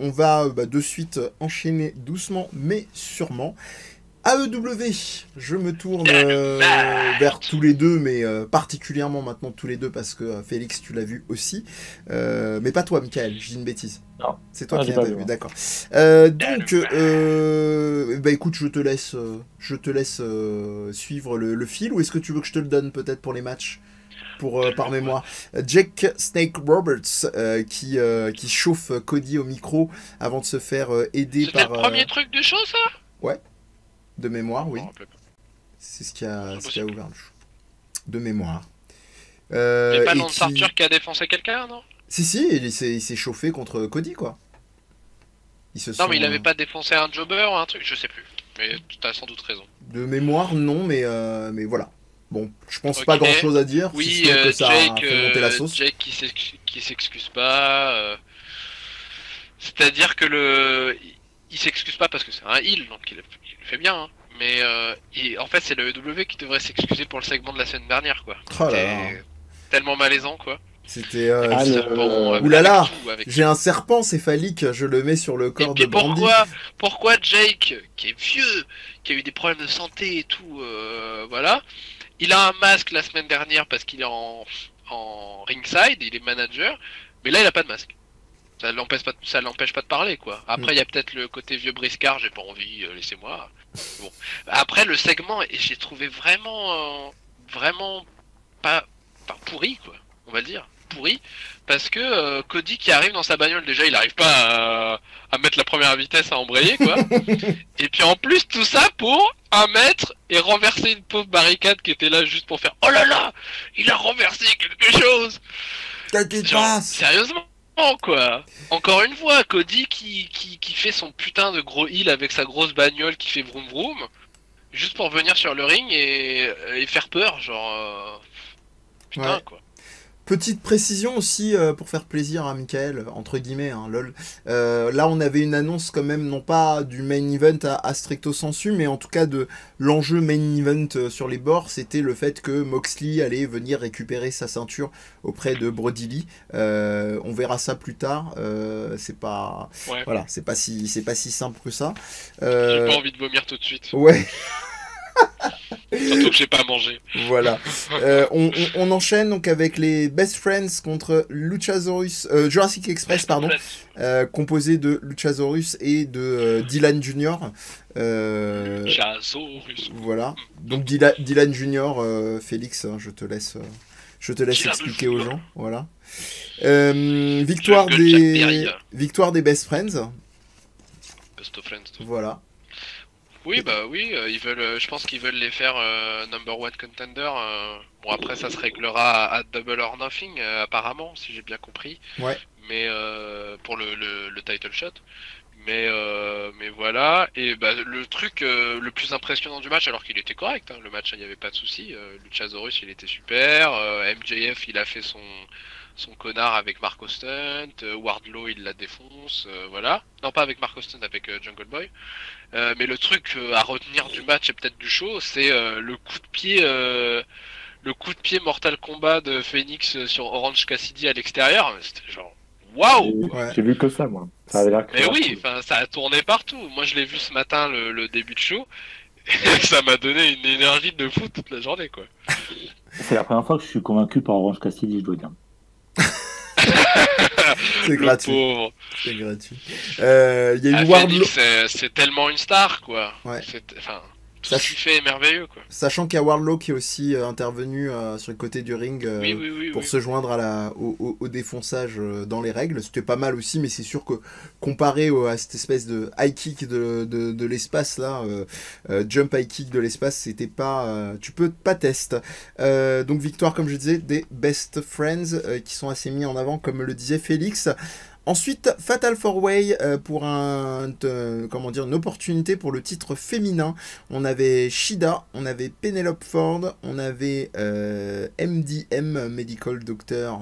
on va de suite enchaîner doucement mais sûrement. AEW, je me tourne vers tous les deux, mais particulièrement maintenant tous les deux parce que Félix, tu l'as vu aussi. Mais pas toi, Michael, je dis une bêtise. Non. C'est toi qui l'as pas vu, d'accord. Donc, écoute, je te laisse suivre le fil, ou est-ce que tu veux que je te le donne peut-être pour les matchs par mémoire. Jake Snake Roberts qui chauffe Cody au micro avant de se faire aider par... C'était le premier truc du show, ça? Ouais. De mémoire, oui. Oh, C'est ce qui a ouvert le show. De mémoire. Mais pas Lance Arthur qui a défoncé quelqu'un, non? Si, il s'est chauffé contre Cody, quoi. Non, mais il avait pas défoncé un jobber ou un truc, je sais plus. Mais tu as sans doute raison. De mémoire, non, mais voilà. Bon, je pense pas grand chose à dire. Oui, si que ça Jake, a fait monter la sauce. Jake qui s'excuse pas. C'est-à-dire que il s'excuse pas parce que c'est un heel, donc il le fait bien. Hein. Mais en fait, c'est le EW qui devrait s'excuser pour le segment de la semaine dernière, quoi. Oh là là. Tellement malaisant, quoi. C'était. Oulala, j'ai un serpent céphalique, je le mets sur le corps de Brandy. Pourquoi Jake, qui est vieux, qui a eu des problèmes de santé et tout, voilà. Il a un masque la semaine dernière parce qu'il est en ringside, il est manager, mais là il a pas de masque. Ça l'empêche pas de parler, quoi. Après il y a peut-être le côté vieux briscard, j'ai pas envie, laissez-moi. Bon. Après le segment, j'ai trouvé vraiment pas pourri, quoi. On va le dire pourri, parce que Cody qui arrive dans sa bagnole, déjà il arrive pas à mettre la première vitesse à embrayer, quoi. Et puis en plus tout ça pour 1 mètre et renverser une pauvre barricade qui était là juste pour faire oh là là, il a renversé quelque chose. Genre, sérieusement, quoi. Encore une fois, Cody qui fait son putain de gros heal avec sa grosse bagnole qui fait vroom vroom, juste pour venir sur le ring et faire peur, genre putain, ouais. Quoi. Petite précision aussi pour faire plaisir à Michael, entre guillemets, hein, lol. Là, on avait une annonce quand même, non pas du main event à stricto sensu, mais en tout cas de l'enjeu main event sur les bords. C'était le fait que Moxley allait venir récupérer sa ceinture auprès de Brody Lee. On verra ça plus tard. C'est pas, ouais. Voilà, c'est pas si simple que ça. J'ai pas envie de vomir tout de suite. Ouais. Surtout que j'ai pas mangé. Voilà. On enchaîne donc avec les Best Friends contre Luchasaurus, Jurassic Express, pardon, composé de Luchasaurus et de Dylan Jr. Luchasaurus. Voilà. Donc Dylan Jr. Félix, je te laisse expliquer aux gens. Voilà. Victoire des Best Friends. Best of Friends. Voilà. Oui, bah oui, je pense qu'ils veulent les faire number one contender. Bon, après, ça se réglera à Double or Nothing, apparemment, si j'ai bien compris. Ouais. Mais pour le title shot. Mais voilà. Et bah, le truc le plus impressionnant du match, alors qu'il était correct, hein, le match, il n'y avait pas de souci. Luchasaurus, il était super. MJF, il a fait son connard avec Marco Stunt. Wardlow, il la défonce. Voilà. Non, pas avec Marco Stunt, avec Jungle Boy. Mais le truc à retenir du match et peut-être du show, c'est le coup de pied Mortal Kombat de Phoenix sur Orange Cassidy à l'extérieur. C'était genre waouh. Ouais. J'ai vu que ça, moi. Ça avait l'air. Mais oui, enfin ça a tourné partout. Moi je l'ai vu ce matin le début de show. Et ça m'a donné une énergie de fou toute la journée, quoi. C'est la première fois que je suis convaincu par Orange Cassidy, je dois dire. C'est gratuit. C'est gratuit. Y a eu Wardlow. C'est tellement une star, quoi. Ouais. Enfin, tout ce qu'il fait est merveilleux, quoi. Sachant qu'il y a Wardlow qui est aussi intervenu sur le côté du ring pour se joindre au défonçage dans les règles. C'était pas mal aussi, mais c'est sûr que comparé à cette espèce de high kick de l'espace là, jump high kick de l'espace, c'était pas, tu peux pas tester. Donc victoire, comme je disais, des Best Friends qui sont assez mis en avant, comme le disait Félix. Ensuite, Fatal 4-Way pour une opportunité pour le titre féminin. On avait Shida, on avait Penelope Ford, on avait MDM, Medical Doctor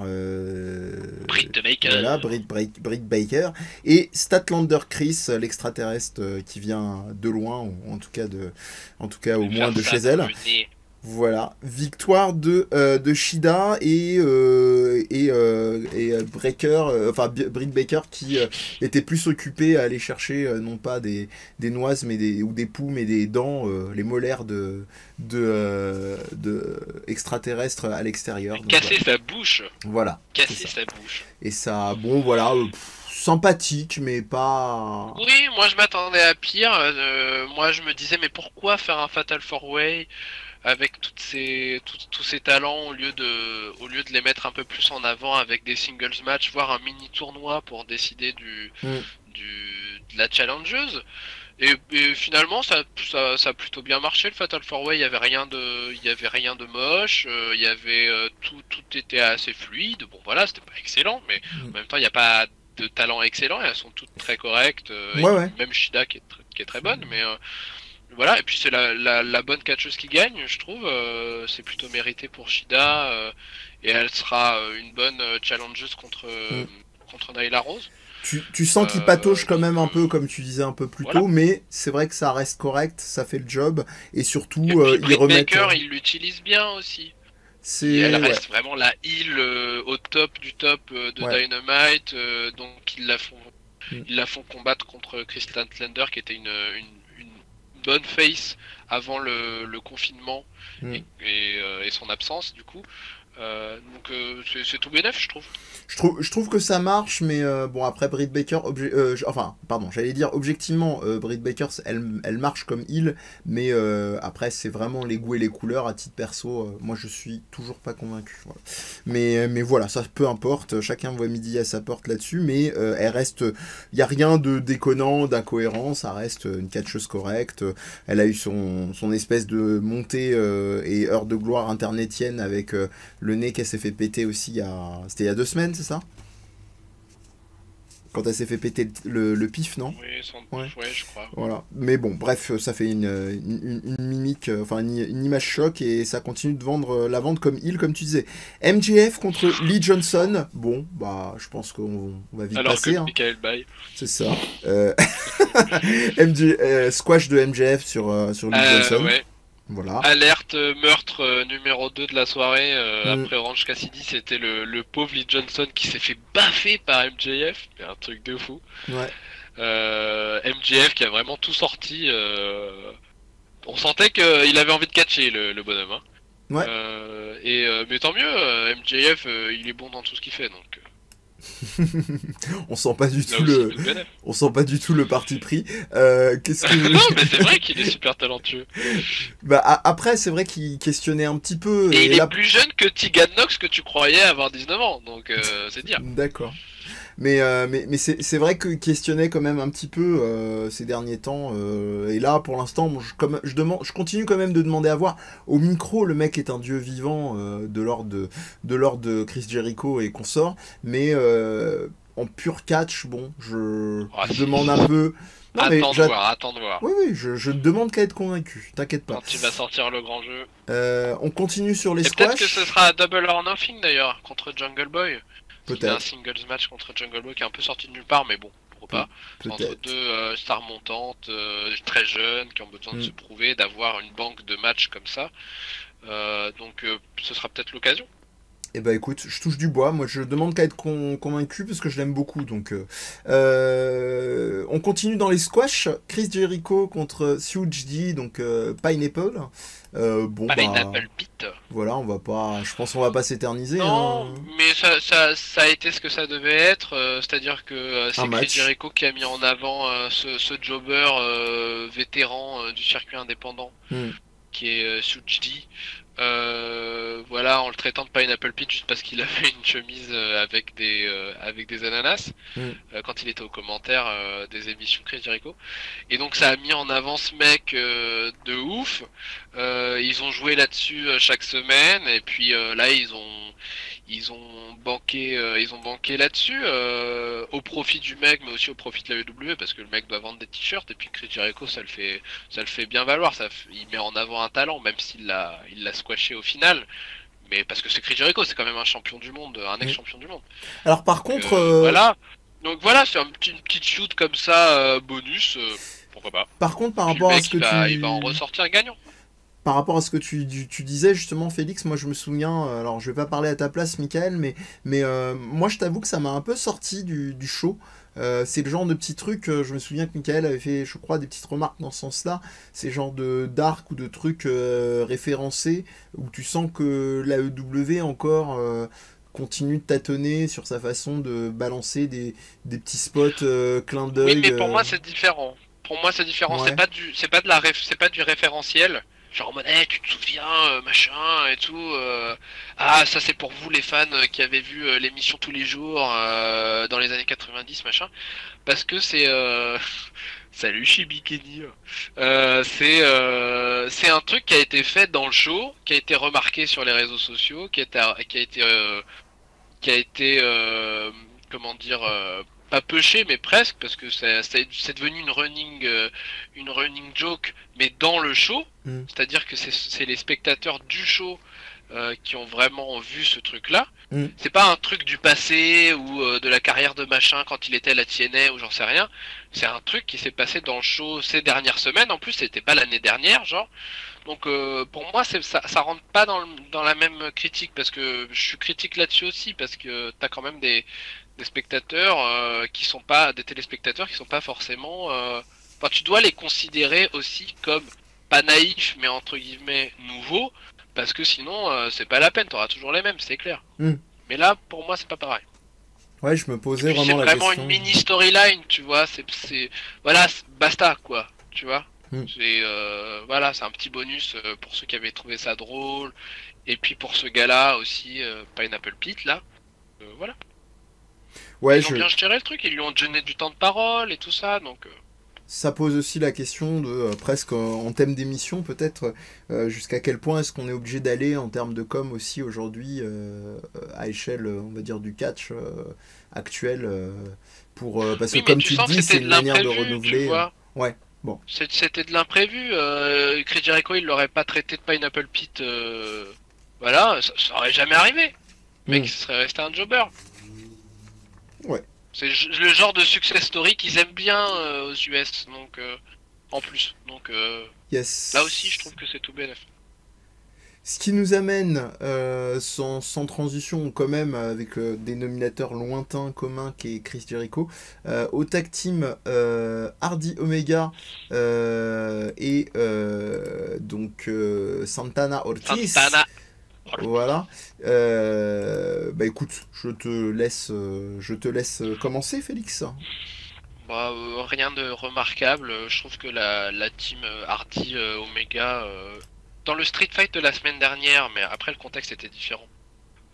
Britt Baker. Voilà, Britt Baker. Et Statlander Chris, l'extraterrestre qui vient de loin, ou en tout cas au moins de chez elle. Voilà, victoire de Shida et Breaker, Britt Baker qui était plus occupé à aller chercher non pas des noises ou des poux mais des dents, les molaires de extraterrestres à l'extérieur. Casser sa bouche. Voilà. Casser sa bouche. Et ça, bon voilà, sympathique mais pas... Oui, moi je m'attendais à pire. Moi je me disais mais pourquoi faire un Fatal 4-Way avec tous ces talents au lieu de les mettre un peu plus en avant avec des singles match, voire un mini tournoi pour décider de la challengeuse. Et finalement ça a plutôt bien marché le Fatal 4-Way. Il y avait rien de moche, il y avait tout était assez fluide. Bon voilà, c'était pas excellent, mais en même temps il n'y a pas de talent excellent, elles sont toutes très correctes. Même Shida qui est très bonne, mais voilà, et puis c'est la bonne catcheuse qui gagne, je trouve. C'est plutôt mérité pour Shida. Et elle sera une bonne challengeuse contre Nyla Rose. Tu sens qu'il patauge quand même un peu, comme tu disais un peu plus tôt, mais c'est vrai que ça reste correct, ça fait le job. Et surtout, ils remettent... Baker, il l'utilise bien aussi. Elle reste vraiment la heal au top du top de Dynamite. Donc ils la font combattre contre Kristen Slender, qui était une bonne face avant le confinement et son absence du coup. Donc c'est tout bénef, je trouve. Je trouve que ça marche, mais bon, après Britt Baker, j'allais dire objectivement, Britt Baker, elle marche comme heel, mais après c'est vraiment les goûts et les couleurs. À titre perso, moi je suis toujours pas convaincu. Voilà. Mais voilà, ça peu importe, chacun voit midi à sa porte là-dessus, mais elle reste, il y a rien de déconnant, d'incohérent, ça reste une catcheuse correcte. Elle a eu son espèce de montée et heure de gloire internetienne avec le nez qu'elle s'est fait péter aussi c'était il y a 2 semaines, c'est ça? Quand elle s'est fait péter le pif, non? Oui, je crois. Voilà. Mais bon, bref, ça fait une mimique, une image choc, et ça continue de la vendre comme heel, comme tu disais. MJF contre Lee Johnson. Bon, bah, je pense qu'on va vite passer. Alors que Michael Bay. C'est ça. Squash de MJF sur Lee Johnson. Ouais. Voilà. Alerte meurtre numéro 2 de la soirée. Après Orange Cassidy, c'était le pauvre Lee Johnson qui s'est fait baffer par MJF. C'est un truc de fou. Ouais. MJF qui a vraiment tout sorti. On sentait qu'il avait envie de catcher le bonhomme. Hein. Ouais. Mais tant mieux, MJF il est bon dans tout ce qu'il fait, donc... on sent pas du tout le parti pris. Qu'est-ce que... Non, mais c'est vrai qu'il est super talentueux. Bah après c'est vrai qu'il questionnait un petit peu. Et il est plus jeune que Tegan Nox, que tu croyais avoir 19 ans, donc c'est dire. D'accord. Mais c'est vrai qu'il questionnait quand même un petit peu ces derniers temps. Et là, pour l'instant, je continue quand même de demander à voir. Au micro, le mec est un dieu vivant de l'ordre de Chris Jericho et consorts. Mais en pur catch, bon, je demande un peu... Non, attends de voir. Oui, je ne demande qu'à être convaincu, t'inquiète pas. Quand tu vas sortir le grand jeu. On continue sur les squash. Peut-être que ce sera Double or Nothing d'ailleurs, contre Jungle Boy. Peut-être. C'est un singles match contre Jungle Boy qui est un peu sorti de nulle part, mais bon, pourquoi pas. Entre deux stars montantes, très jeunes, qui ont besoin de se prouver, d'avoir une banque de matchs comme ça. Donc ce sera peut-être l'occasion. Eh ben écoute, je touche du bois, moi je demande qu'à être convaincu parce que je l'aime beaucoup, donc on continue dans les squash. Chris Jericho contre Suji, donc Pineapple. Pineapple Pit. Voilà, je pense qu'on va pas s'éterniser. Non, mais ça a été ce que ça devait être, c'est-à-dire que c'est Chris Jericho qui a mis en avant ce jobber vétéran du circuit indépendant, qui est Suji. Voilà, en le traitant de Pineapple Pit juste parce qu'il avait une chemise avec des ananas quand il était au commentaire des émissions Chris Jericho, et donc ça a mis en avant ce mec de ouf. Ils ont joué là-dessus chaque semaine, et puis là ils ont banqué là-dessus au profit du mec, mais aussi au profit de la WWE, parce que le mec doit vendre des t-shirts, et puis Chris Jericho ça le fait bien valoir, il met en avant un talent, même s'il l'a squashé au final, mais parce que c'est Chris Jericho, c'est quand même un champion du monde, un ex-champion du monde. Alors par contre voilà, donc voilà, c'est une petite shoot comme ça bonus, pourquoi pas. Par contre, par rapport à ce que il va en ressortir gagnant. par rapport à ce que tu disais justement, Félix, moi je me souviens, alors je vais pas parler à ta place, Michael, mais moi je t'avoue que ça m'a un peu sorti du show. C'est le genre de petits trucs, je me souviens que Michael avait fait, je crois, des petites remarques dans ce sens-là. C'est le genre d'arc ou de trucs référencés où tu sens que l'AEW encore continue de tâtonner sur sa façon de balancer des petits spots clin d'œil. Oui, mais pour moi c'est différent. Pour moi c'est différent, Ouais. c'est pas du référentiel. Genre en mode, tu te souviens, machin et tout. Ah, ça c'est pour vous les fans qui avaient vu l'émission tous les jours dans les années 90, machin. Parce que c'est salut Chibi Kenny. C'est un truc qui a été fait dans le show, qui a été remarqué sur les réseaux sociaux, qui a été comment dire, pas peuché mais presque, parce que c'est devenu une running joke, mais dans le show. C'est-à-dire que c'est les spectateurs du show qui ont vraiment vu ce truc-là. C'est pas un truc du passé ou de la carrière de machin quand il était à la TNA ou j'en sais rien. C'est un truc qui s'est passé dans le show ces dernières semaines. En plus, c'était pas l'année dernière, genre. Donc pour moi, ça rentre pas dans la même critique, parce que je suis critique là-dessus aussi, parce que t'as quand même des spectateurs qui sont pas des téléspectateurs qui sont pas forcément. Enfin, tu dois les considérer aussi comme pas naïfs, mais entre guillemets nouveaux, parce que sinon c'est pas la peine. T'auras toujours les mêmes, c'est clair. Mais là, pour moi, c'est pas pareil. Ouais, je me posais vraiment la question. C'est vraiment une mini storyline, tu vois. Voilà, basta quoi, tu vois. C'est voilà, c'est un petit bonus pour ceux qui avaient trouvé ça drôle, et puis pour ce gars-là aussi, Pineapple Pete là, voilà. Ouais, ils ont bien géré le truc, ils lui ont donné du temps de parole et tout ça, donc. Ça pose aussi la question de presque en thème d'émission peut-être jusqu'à quel point est-ce qu'on est obligé d'aller en termes de com aussi aujourd'hui à échelle on va dire du catch actuel pour parce que comme tu le dis c'est une manière de renouveler. Ouais. Bon. C'était de l'imprévu. Chris Jericho, il l'aurait pas traité de Pineapple Pete. Voilà, ça aurait jamais arrivé. Le mec, serait resté un jobber. Ouais. C'est le genre de success story qu'ils aiment bien aux US, donc en plus. Donc yes. Là aussi, je trouve que c'est tout bénef. Ce qui nous amène, sans transition quand même, avec le dénominateur lointain commun qui est Chris Jericho, au tag team Hardy Omega et donc Santana Ortiz. Voilà. Bah écoute, je te laisse commencer, Félix. Bah, rien de remarquable. Je trouve que la team Hardy Omega dans le Street Fight de la semaine dernière, mais après le contexte était différent.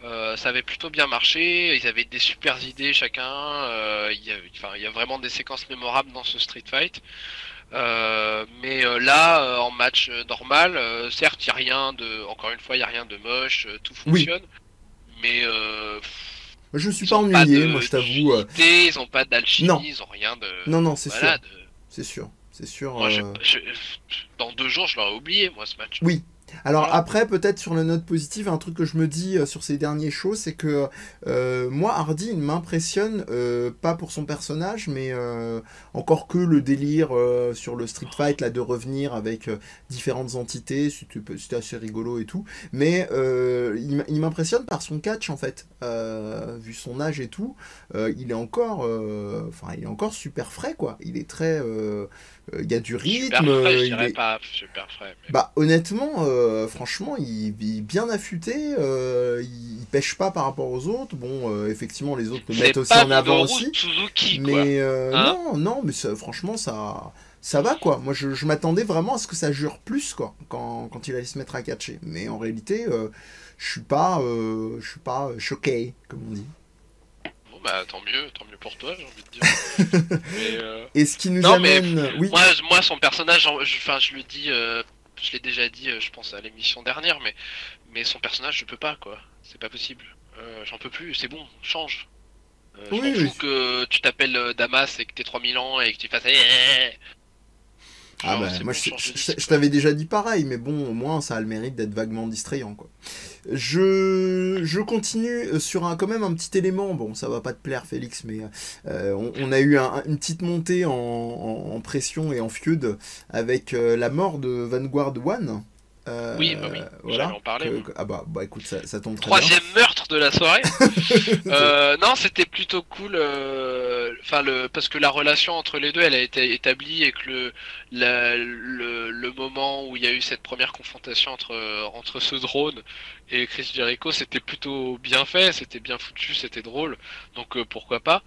Ça avait plutôt bien marché, ils avaient des super idées chacun, il y a vraiment des séquences mémorables dans ce Street Fight. Mais là, en match normal, certes, encore une fois, il n'y a rien de moche, tout fonctionne, mais je suis pas ennuyé, moi je t'avoue. Ils n'ont pas d'alchimie, ils n'ont rien de. Non, c'est sûr. C'est sûr. C'est sûr. Moi, dans 2 jours, je l'aurais oublié, moi, ce match. Oui. Alors après, peut-être sur la note positive, un truc que je me dis sur ces derniers shows, c'est que moi, Hardy, il m'impressionne, pas pour son personnage, mais encore que le délire sur le Street Fight, là, de revenir avec différentes entités, c'était assez rigolo et tout, mais il m'impressionne par son catch, en fait, vu son âge et tout, il est encore super frais, quoi, il est très... il y a du rythme. Super frais, je dirais pas super frais. Mais... Bah honnêtement, franchement, il est bien affûté, il pêche pas par rapport aux autres. Bon, effectivement, les autres le mettent aussi en avant aussi. Suzuki, mais non, mais franchement, ça va quoi. Moi, je m'attendais vraiment à ce que ça jure plus quoi, quand il allait se mettre à catcher. Mais en réalité, je suis pas choqué, comme on dit. Bah tant mieux pour toi, j'ai envie de dire. Mais, et ce qui nous amène... Oui. Moi, son personnage, je le dis, je l'ai déjà dit, je pense à l'émission dernière, mais son personnage, je peux pas, quoi. C'est pas possible. J'en peux plus, c'est bon, change. Je m'en fous que tu t'appelles Damas et que t'aies 3000 ans et que tu fasses... Ah bah, moi je t'avais déjà dit pareil, mais bon, au moins ça a le mérite d'être vaguement distrayant, quoi. Je continue sur quand même un petit élément, bon ça va pas te plaire Félix, mais on a eu une petite montée en pression et en feud avec la mort de Vanguard One, oui, voilà, j'allais en parler. Ah bah écoute, ça tombe très Troisième meurtre de la soirée. Non, c'était plutôt cool. Parce que la relation entre les deux, elle a été établie et que le moment où il y a eu cette première confrontation entre ce drone et Chris Jericho, c'était plutôt bien fait, c'était bien foutu, c'était drôle. Donc pourquoi pas.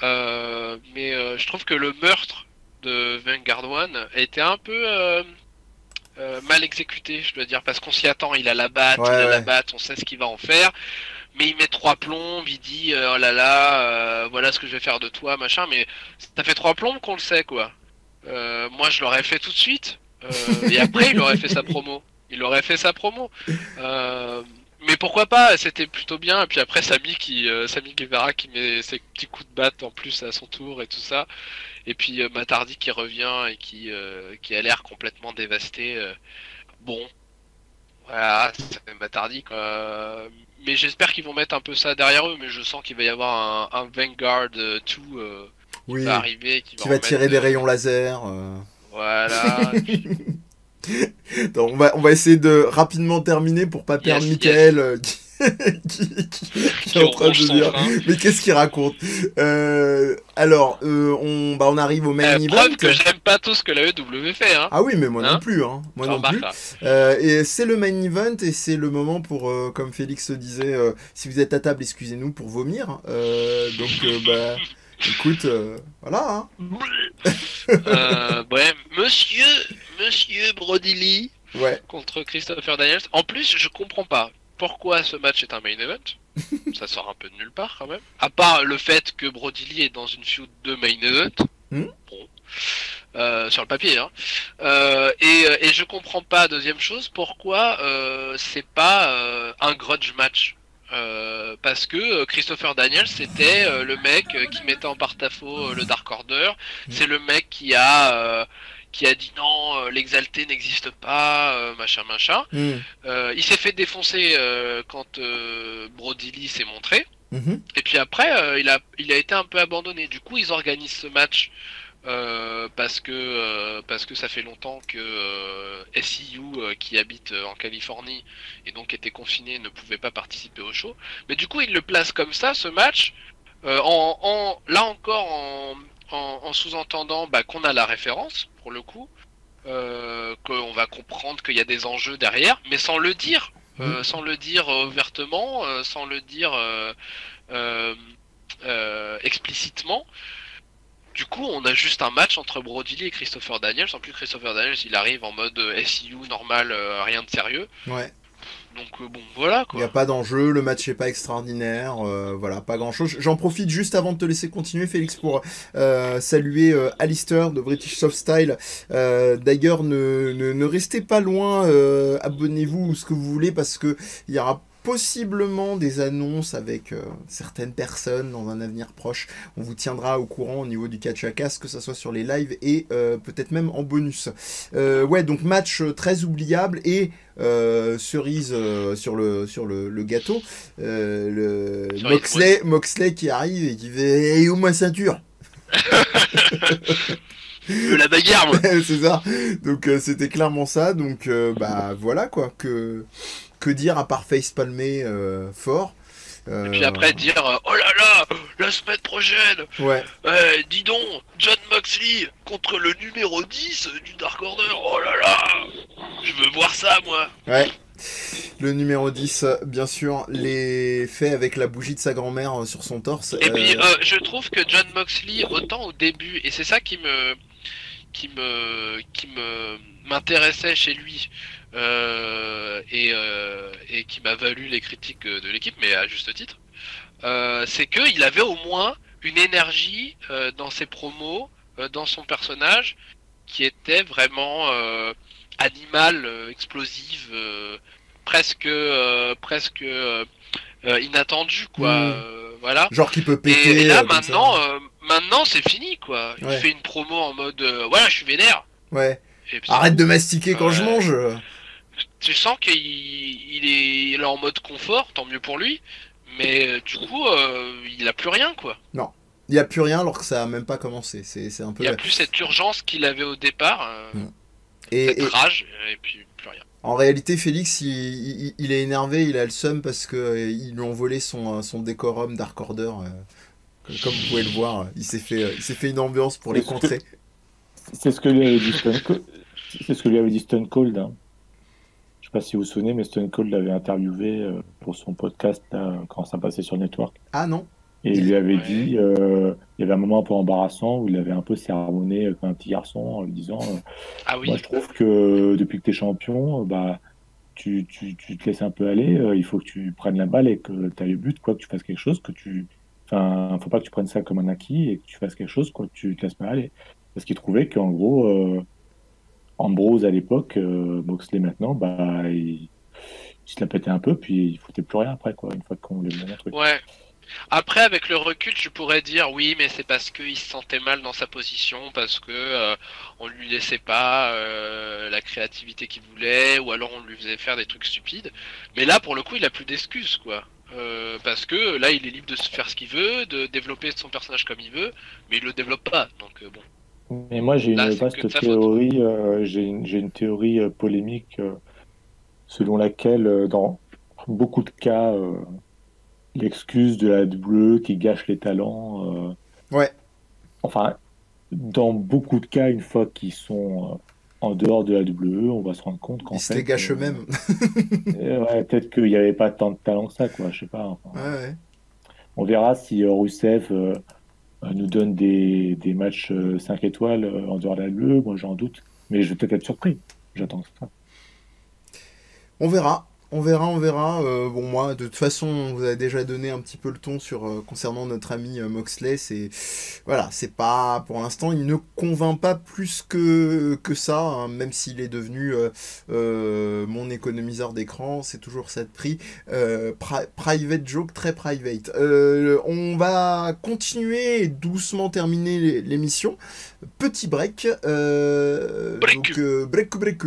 Mais je trouve que le meurtre de Vanguard One a été un peu mal exécuté, je dois dire, parce qu'on s'y attend. Il a la batte, la batte, on sait ce qu'il va en faire, mais il met 3 plombes, il dit oh là là, voilà ce que je vais faire de toi, machin. Mais ça fait 3 plombes qu'on le sait, quoi. Moi, je l'aurais fait tout de suite, et après, il aurait fait sa promo. Mais pourquoi pas, c'était plutôt bien. Et puis après, Sami Guevara qui met ses petits coups de batte en plus à son tour et tout ça. Et puis Matt Hardy qui revient et qui a l'air complètement dévasté. Bon, voilà, c'est Matt Hardy, quoi. Mais j'espère qu'ils vont mettre un peu ça derrière eux. Mais je sens qu'il va y avoir un Vanguard 2 qui va arriver. Qui va tirer des rayons laser. Voilà. Donc, on va essayer de rapidement terminer pour pas perdre Michael qui est en train de dire mais qu'est-ce qu'il raconte. Alors on arrive au main event. Preuve que j'aime pas tout ce que la EW fait, hein. Ah oui, mais moi non plus, hein. Moi non plus. Et c'est le main event et c'est le moment pour comme Félix disait, si vous êtes à table, excusez-nous pour vomir. Donc écoute, voilà, hein. Ouais, Monsieur Brody Lee contre Christopher Daniels. En plus, je comprends pas pourquoi ce match est un main event. Ça sort un peu de nulle part quand même. À part le fait que Brody Lee est dans une feud de main event. Bon. Sur le papier, hein. Et je comprends pas, deuxième chose, pourquoi c'est pas un grudge match. Parce que Christopher Daniels c'était le mec qui mettait en porte-à-faux le Dark Order. C'est le mec qui a dit non, l'exalté n'existe pas, machin. Il s'est fait défoncer quand Brody Lee s'est montré. Et puis après il a été un peu abandonné. Du coup ils organisent ce match parce que ça fait longtemps que SCU qui habite en Californie et donc était confiné ne pouvait pas participer au show. Mais du coup il le place comme ça, ce match, là encore en sous-entendant qu'on a la référence pour le coup, qu'on va comprendre qu'il y a des enjeux derrière, mais sans le dire, ouvertement, sans le dire explicitement. Du coup, on a juste un match entre Brody Lee et Christopher Daniels. En plus, Christopher Daniels, il arrive en mode SCU normal, rien de sérieux. Ouais. Donc bon, voilà quoi. Il n'y a pas d'enjeu, le match n'est pas extraordinaire, voilà, pas grand chose. J'en profite juste avant de te laisser continuer, Félix, pour saluer Alistair de British Soft Style. D'ailleurs, ne restez pas loin, abonnez-vous ou ce que vous voulez, parce que il y aura possiblement des annonces avec certaines personnes dans un avenir proche. On vous tiendra au courant au niveau du catch à casse, que ce soit sur les lives et peut-être même en bonus. Ouais, donc match très oubliable et cerise sur le gâteau. Moxley qui arrive et qui fait hey, où ma ceinture. La bagarre, moi. C'est ça. Donc c'était clairement ça. Donc voilà quoi. Que dire à part face palmer fort. Et puis après dire oh là là, la semaine prochaine. Ouais. Dis donc, John Moxley contre le numéro 10 du Dark Order. Oh là là, je veux voir ça moi. Ouais. Le numéro 10, bien sûr, les faits avec la bougie de sa grand-mère sur son torse. Et puis je trouve que John Moxley, autant au début, et c'est ça qui m'intéressait chez lui. Et qui m'a valu les critiques de l'équipe, mais à juste titre, c'est qu'il avait au moins une énergie dans ses promos, dans son personnage, qui était vraiment animale, explosive, presque inattendue, quoi. Voilà. Genre qui peut péter. Et là maintenant c'est fini, quoi. Il fait une promo en mode voilà, je suis vénère. Ouais. Arrête de mastiquer quand je mange. Tu sens qu'il est en mode confort, tant mieux pour lui, mais du coup, il a plus rien, quoi. Non, il n'y a plus rien alors que ça a même pas commencé. C'est un peu. Il n'y a plus cette urgence qu'il avait au départ, cette rage, et puis plus rien. En réalité, Félix, il est énervé, il a le seum parce qu'ils lui ont volé son décorum Dark Order. Comme vous pouvez le voir, il s'est fait une ambiance pour les contrer. C'est ce que lui avait dit Stone Cold. C'est ce que lui avait dit Stone Cold. Hein. Je sais pas si vous vous souvenez, mais Stone Cold l'avait interviewé pour son podcast là, quand ça passait sur Network. Ah non. Et il lui avait dit, il y avait un moment un peu embarrassant où il avait un peu sermonné comme un petit garçon en lui disant Ah oui. moi je trouve que depuis que tu es champion, bah, tu te laisses un peu aller, il faut que tu prennes la balle et que tu ailles au but, quoi, que tu fasses quelque chose, Enfin, faut pas que tu prennes ça comme un acquis et que tu fasses quelque chose, quoi, que tu te laisses pas aller. Parce qu'il trouvait qu'en gros, Ambrose à l'époque, Moxley maintenant, bah, il se la pétait un peu, puis il foutait plus rien après, quoi, une fois qu'on lui a donné un truc. Ouais. Après, avec le recul, je pourrais dire oui, mais c'est parce qu'il se sentait mal dans sa position, parce que on lui laissait pas la créativité qu'il voulait, ou alors on lui faisait faire des trucs stupides. Mais là, pour le coup, il a plus d'excuses, quoi. Parce que là, il est libre de se faire ce qu'il veut, de développer son personnage comme il veut, mais il le développe pas. Donc bon, Mais moi, j'ai là, une c'est que de vaste sa faute. théorie, j'ai une théorie polémique selon laquelle, dans beaucoup de cas, l'excuse de la bleue qui gâche les talents, Ouais. enfin, dans beaucoup de cas, une fois qu'ils sont en dehors de la WWE, on va se rendre compte qu'en Ils se les fait, gâchent eux-mêmes. ouais, peut-être qu'il n'y avait pas tant de talent que ça, quoi, je sais pas. Enfin, Ouais, ouais. on verra si Rusev nous donne des matchs 5 étoiles en dehors de la WWE, moi j'en doute, mais je vais peut-être être surpris. J'attends ça. On verra. On verra, on verra. Bon, moi, de toute façon, on vous a déjà donné un petit peu le ton sur concernant notre ami Moxley. C'est voilà, c'est pas pour l'instant, il ne convainc pas plus que ça, hein, même s'il est devenu mon économiseur d'écran. C'est toujours ça de prix. Private joke, très private. On va continuer et doucement terminer l'émission. Petit break. Break. Donc break.